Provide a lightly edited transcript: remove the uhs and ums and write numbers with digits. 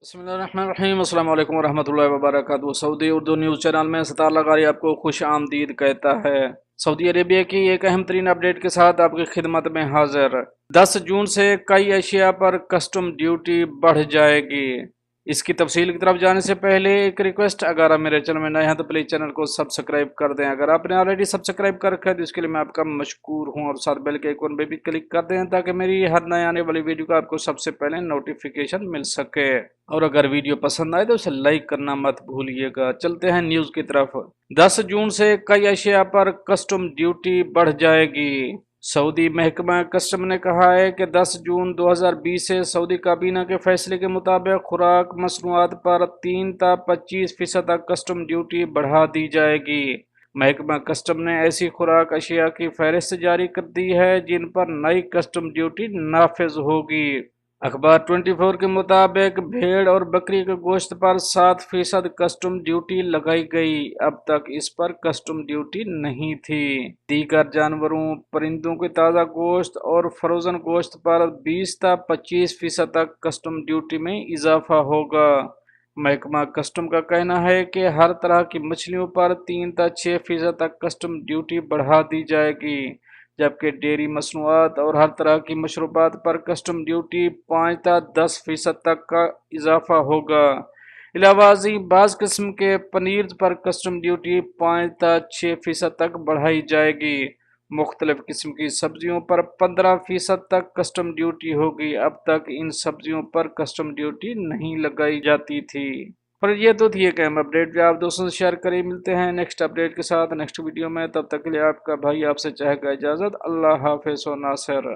بسم اللہ الرحمن الرحیم، السلام علیکم ورحمۃ اللہ وبرکاتہ۔ سعودی اردو نیوز چینل میں ستار لغاری آپ کو خوش آمدید کہتا ہے۔ سعودی عربیہ کی ایک اہم ترین اپڈیٹ کے ساتھ آپ کی خدمت میں حاضر۔ 10 جون سے کئی اشیاء پر کسٹم ڈیوٹی بڑھ جائے گی۔ اس کی تفصیل کی طرف جانے سے پہلے ایک ریکویسٹ، اگر آپ میرے چینل میں نئے ہیں تو پلیز چینل کو سبسکرائب کر دیں۔ اگر آپ نے آلریڈی سبسکرائب کر رکھا ہے تو اس کے لیے میں آپ کا مشکور ہوں، اور ساتھ بیل کے آئیکن پہ بھی کلک کر دیں تاکہ میری ہر نئے آنے والی ویڈیو کا آپ کو سب سے پہلے نوٹیفیکیشن مل سکے۔ اور اگر ویڈیو پسند آئے تو اسے لائک کرنا مت بھولیے گا۔ چلتے ہیں نیوز کی طرف۔ 10 جون سے کئی اشیاء پر کسٹم ڈیوٹی بڑھ جائے گی۔ سعودی محکمہ کسٹم نے کہا ہے کہ 10 جون 2020 سے سعودی کابینہ کے فیصلے کے مطابق خوراک مصنوعات پر 3 تا 25% تک کسٹم ڈیوٹی بڑھا دی جائے گی۔ محکمہ کسٹم نے ایسی خوراک اشیاء کی فہرست جاری کر دی ہے جن پر نئی کسٹم ڈیوٹی نافذ ہوگی۔ اخبار 24 کے مطابق بھیڑ اور بکری کے گوشت پر 7% کسٹم ڈیوٹی لگائی گئی۔ اب تک اس پر کسٹم ڈیوٹی نہیں تھی۔ دیگر جانوروں، پرندوں کے تازہ گوشت اور فروزن گوشت پر 20 تا 25% تک کسٹم ڈیوٹی میں اضافہ ہوگا۔ محکمہ کسٹم کا کہنا ہے کہ ہر طرح کی مچھلیوں پر 3 تا 6% تک کسٹم ڈیوٹی بڑھا دی جائے گی، جبکہ ڈیری مصنوعات اور ہر طرح کی مشروبات پر کسٹم ڈیوٹی 5 تا 10% تک کا اضافہ ہوگا۔ علاوہ ازیں بعض قسم کے پنیر پر کسٹم ڈیوٹی 5 تا 6% تک بڑھائی جائے گی۔ مختلف قسم کی سبزیوں پر 15% تک کسٹم ڈیوٹی ہوگی۔ اب تک ان سبزیوں پر کسٹم ڈیوٹی نہیں لگائی جاتی تھی۔ پر یہ تو تھی ایک اہم اپڈیٹ جو آپ دوستوں سے شیئر کریں۔ ملتے ہیں نیکسٹ اپڈیٹ کے ساتھ نیکسٹ ویڈیو میں، تب تک کے لیے آپ کا بھائی آپ سے چاہے گا اجازت۔ اللہ حافظ و ناصر۔